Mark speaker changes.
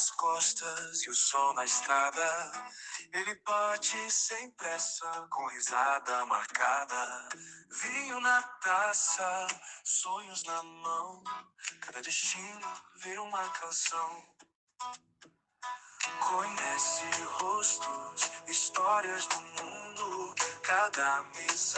Speaker 1: nas costas e o sol na estrada. Ele bate sem pressa, com risada marcada. Vinho na taça, sonhos na mão. Cada destino vira uma canção. Conhece rostos, histórias do mundo. Cada amizade